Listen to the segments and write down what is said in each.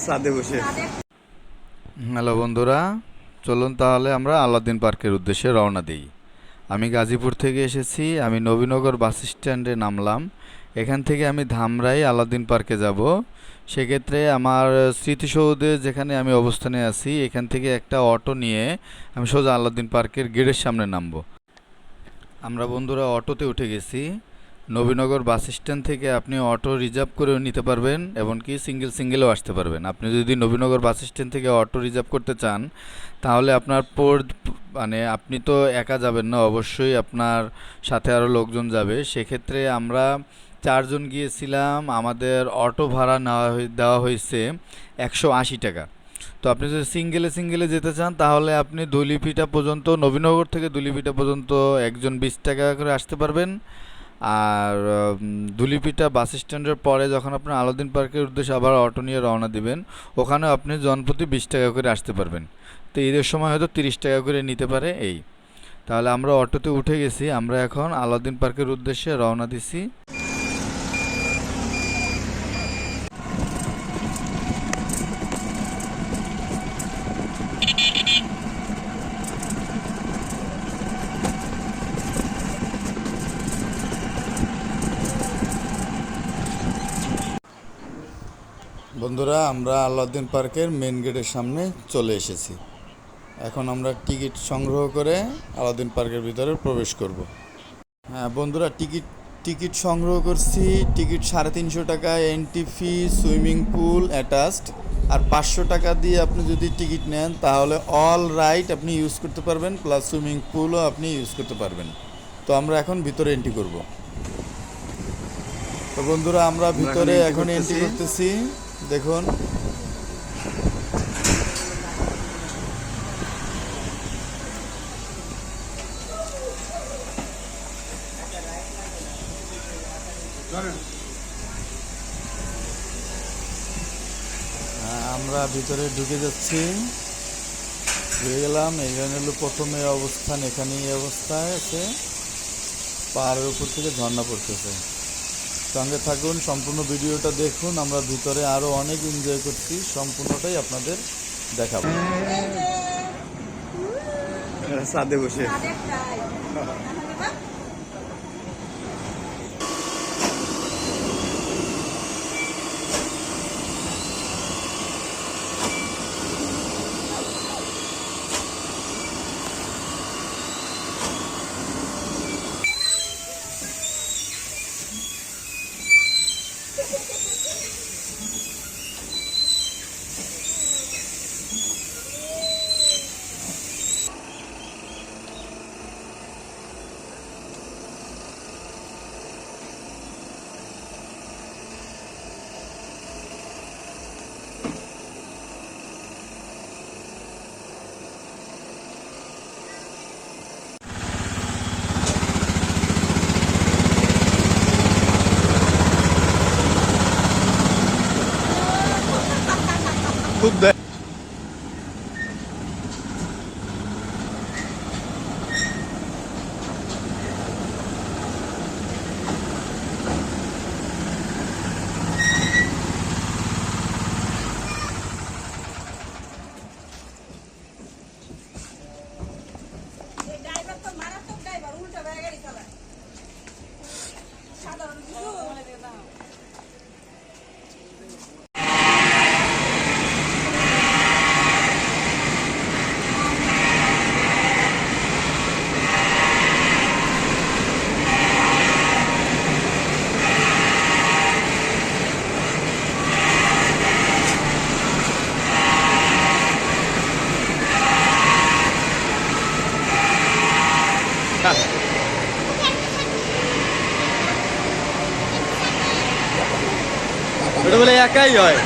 সাদে বসে। হ্যালো বন্ধুরা, চলুন তাহলে আমরা আলাউদ্দিন পার্কের উদ্দেশ্যে রওনা দিই। আমি গাজীপুর থেকে এসেছি, আমি নবীনগর বাস স্ট্যান্ডে নামলাম। এখান থেকে আমি ধামরাই আলাউদ্দিন পার্কে যাব। সেক্ষেত্রে আমার স্মৃতিসৌধে যেখানে আমি অবস্থানে আছি, এখান থেকে একটা অটো নিয়ে আমি সোজা আলাউদ্দিন পার্কের গেটের সামনে নামবো। আমরা বন্ধুরা অটোতে উঠে গেছি। নবীনগর বাস স্ট্যান্ড থেকে আপনি অটো রিজার্ভ করেও নিতে পারবেন, এমনকি সিঙ্গেলও আসতে পারবেন। আপনি যদি নবীনগর বাস স্ট্যান্ড থেকে অটো রিজার্ভ করতে চান, তাহলে আপনার মানে আপনি তো একা যাবেন না, অবশ্যই আপনার সাথে আরও লোকজন যাবে। সেক্ষেত্রে আমরা 4 জন গিয়েছিলাম। আমাদের অটো ভাড়া দেওয়া হয়েছে 180 টাকা। তো আপনি যদি সিঙ্গেলে যেতে চান, তাহলে আপনি দুলিপিটা পর্যন্ত, নবীনগর থেকে দুলিপিটা পর্যন্ত একজন 20 টাকা করে আসতে পারবেন। আর দুলিপিটা বাস স্ট্যান্ডের পরে যখন আপনি আলাউদ্দিন পার্কের উদ্দেশ্যে আবার অটো নিয়ে রওনা দিবেন, ওখানে আপনি জনপ্রতি 20 টাকা করে আসতে পারবেন। তো ঈদের সময় হয়তো 30 টাকা করে নিতে পারে এই। তাহলে আমরা অটোতে উঠে গেছি, আমরা এখন আলাউদ্দিন পার্কের উদ্দেশ্যে রওনা দিছি। বন্ধুরা, আমরা আলাউদ্দিন পার্কের মেন গেটের সামনে চলে এসেছি। এখন আমরা টিকিট সংগ্রহ করে আলাউদ্দিন পার্কের ভিতরে প্রবেশ করব। হ্যাঁ বন্ধুরা, টিকিট সংগ্রহ করছি। টিকিট 350 টাকা entry fee, swimming pool attached. আর 500 টাকা দিয়ে আপনি যদি টিকিট নেন, তাহলে অল রাইড আপনি ইউজ করতে পারবেন, প্লাস সুইমিং পুলও আপনি ইউজ করতে পারবেন। তো আমরা এখন ভিতরে এন্ট্রি করব। তো বন্ধুরা, আমরা ভিতরে এখন এন্ট্রি করতেছি। দেখুন, আমরা ভিতরে ঢুকে যাচ্ছি। ঢুকে গেলাম। এখানে হলো প্রথমে অবস্থান, এখানে এই অবস্থায় আছে। পাহাড়ের উপর থেকে ঝর্ণা পড়তেছে। সঙ্গে থাকুন, সম্পূর্ণ ভিডিওটা দেখুন। আমরা ভিতরে আরো অনেক এনজয় করছি, সম্পূর্ণটাই আপনাদের দেখাবো। সাদে বসে। খুব এটা বলে একাই হয়।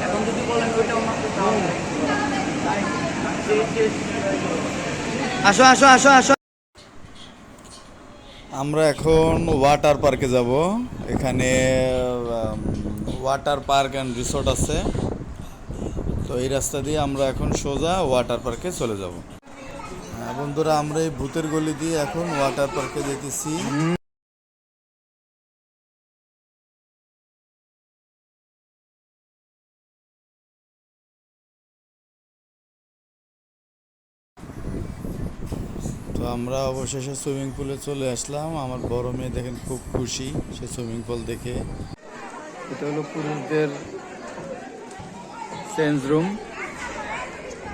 এখন যদি বলেন ওইটাও আসো আসো আসো আসো। আমরা এখন ওয়াটার পার্কে যাব। এখানে ওয়াটার পার্ক অ্যান্ড রিসোর্ট আছে। তো এই রাস্তা দিয়ে আমরা এখন সোজা ওয়াটার পার্কে চলে যাব। বন্ধুরা, আমরা এই ভূতের গলি দিয়ে এখন ওয়াটার পার্কে যেতেছি। তো আমরা অবশেষে সুইমিং পুলে চলে আসলাম। আমার বড় মেয়ে দেখেন খুব খুশি সে সুইমিং পুল দেখে। এটা হলো পুরুষদের চেঞ্জ রুম।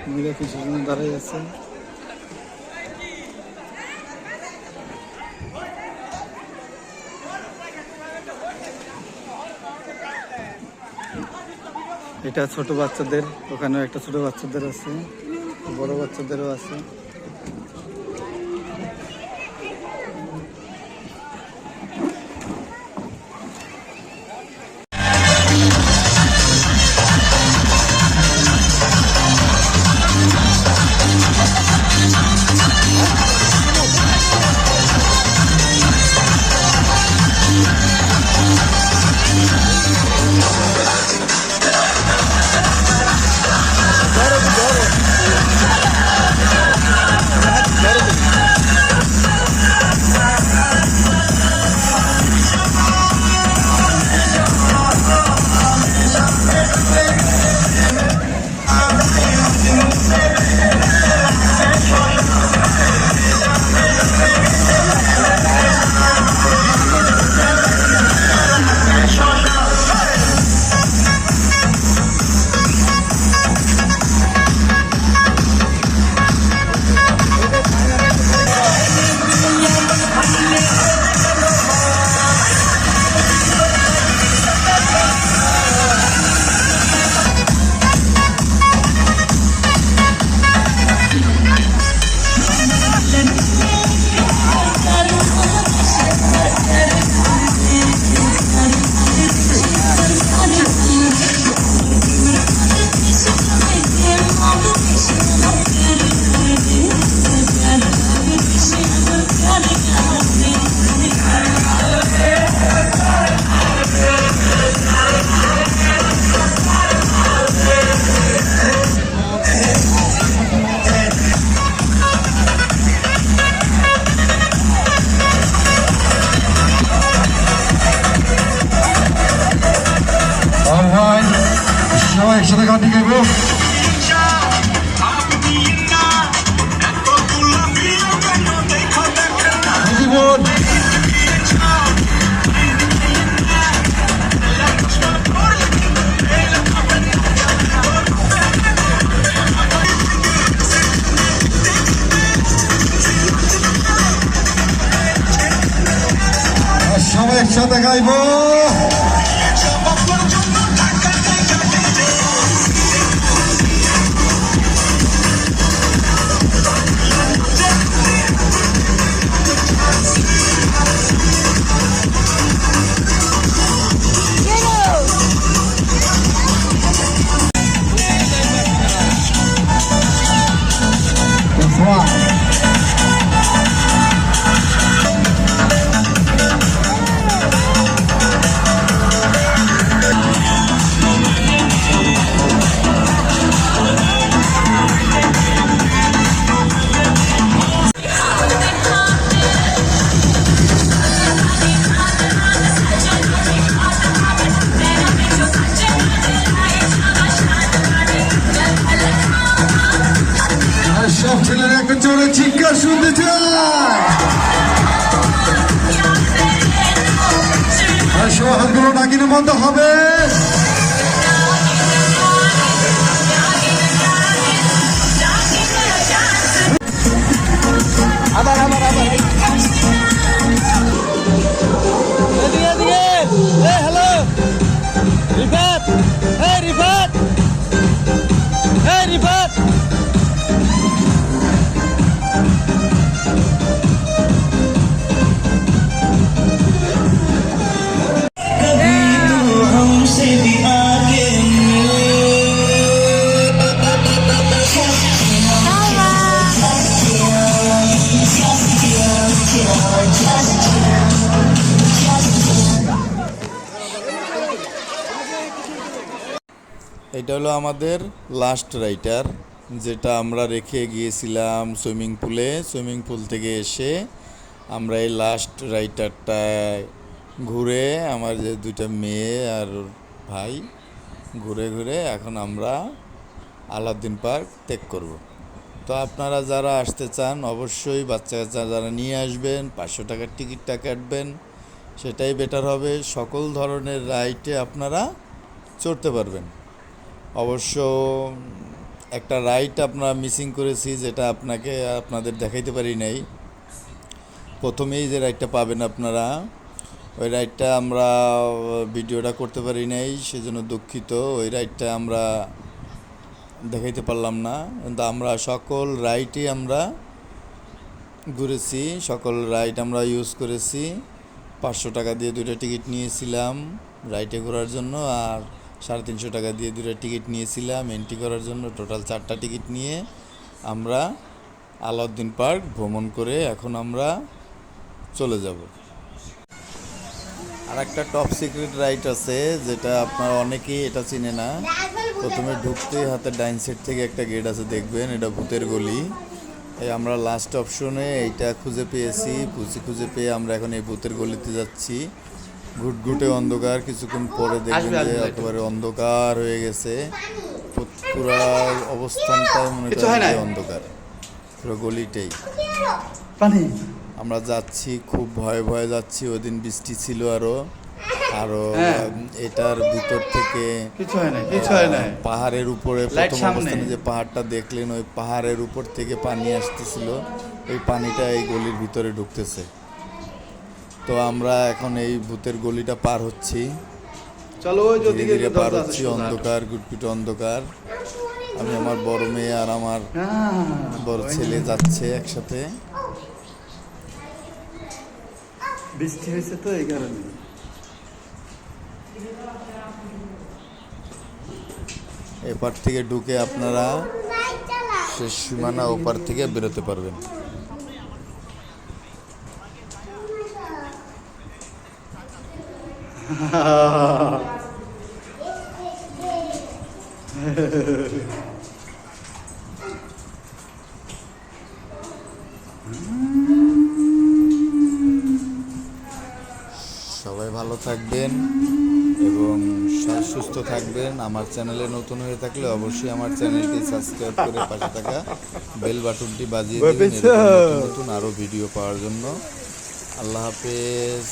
মহিলা কিছু জন দাঁড়াই আছে। এটা ছোট বাচ্চাদের, ওখানেও একটা ছোট বাচ্চাদের আছে, বড় বাচ্চাদেরও আছে। সবাই একসাথে গান গাইব। জীবন সবাই একসাথে গাইব। সব ছেলেরা একটা জোরে চিৎকার শুনতে চায়। আর সব হাতগুলো নাকিনে বন্ধ হবে। আবার হ্যালো রিফাত, রিফাত, রিফাত। कभी तू हमसे भी এটা হলো আমাদের লাস্ট রাইটার, যেটা আমরা রেখে গিয়েছিলাম সুইমিং পুলে। সুইমিং পুল থেকে এসে আমরা এই লাস্ট রাইটারটায় ঘুরে, আমার যে দুইটা মেয়ে আর ভাই ঘুরে ঘুরে এখন আমরা আলাউদ্দিন পার্ক ত্যাগ করব। তো আপনারা যারা আসতে চান অবশ্যই বাচ্চা কাচ্চা যারা নিয়ে আসবেন, 500 টাকার টিকিটটা কাটবেন, সেটাই বেটার হবে। সকল ধরনের রাইডে আপনারা চড়তে পারবেন। অবশ্য একটা রাইড আমরা মিসিং করেছি, যেটা আপনাদের দেখাইতে পারি নাই। প্রথমেই যে রাইডটা পাবেন আপনারা, ওই রাইডটা আমরা ভিডিওটা করতে পারি নাই, সেজন্য দুঃখিত। ওই রাইডটা আমরা দেখাইতে পারলাম না, কিন্তু আমরা সকল রাইডই আমরা ঘুরেছি, সকল রাইড আমরা ইউজ করেছি। 500 টাকা দিয়ে 2টা টিকিট নিয়েছিলাম রাইডে ঘোরার জন্য, আর 350 টাকা দিয়ে 2টা টিকিট নিয়েছিলাম এন্ট্রি করার জন্য। টোটাল 4টা টিকিট নিয়ে আমরা আলাউদ্দিন পার্ক ভ্রমণ করে এখন আমরা চলে যাব। আর একটা টপ সিক্রেট রাইড আছে, যেটা আপনারা অনেকেই এটা চিনে না। প্রথমে ঢুকতেই হাতে ডাইন সাইড থেকে একটা গেট আছে, দেখবেন এটা ভূতের গলি। এই আমরা লাস্ট অপশনে এইটা খুঁজে পেয়েছি, খুঁজে পেয়ে আমরা এখন এই ভূতের গলিতে যাচ্ছি। ঘুটঘুটে অন্ধকার, কিছুক্ষণ পরে দেখবেন যে একেবারে অন্ধকার হয়ে গেছে। পুরো অবস্থানটাই মনে করেন অন্ধকার, পুরো গলিটাই। আমরা যাচ্ছি, খুব ভয়ে ভয়ে যাচ্ছি। ওই দিন বৃষ্টি ছিল আরো। এটার ভিতর থেকে পাহাড়ের উপরে প্রথম অবস্থানে যে পাহাড়টা দেখলেন, ওই পাহাড়ের উপর থেকে পানি আসতেছিল। ওই পানিটা এই গলির ভিতরে ঢুকতেছে। তো আমরা এখন এই ভূতের গলিটা পার হচ্ছি, ধীরে ধীরে পার হচ্ছি। অন্ধকার, গুটগুটে অন্ধকার। আমি আমার বড় মেয়ে আর আমার বড় ছেলে যাচ্ছে একসাথে। বৃষ্টি হয়েছে তো এই কারণে। এপার থেকে ঢুকে আপনারা শেষ সীমানা ওপার থেকে বেরোতে পারবেন। সবাই ভালো থাকবেন এবং সুস্থ থাকবেন। আমার চ্যানেলে নতুন হয়ে থাকলে অবশ্যই আমার চ্যানেলটি সাবস্ক্রাইব করে পাশে থাকা বেল বাটনটি বাজিয়ে দিন নতুন নতুন আরও ভিডিও পাওয়ার জন্য। আল্লাহ হাফেজ।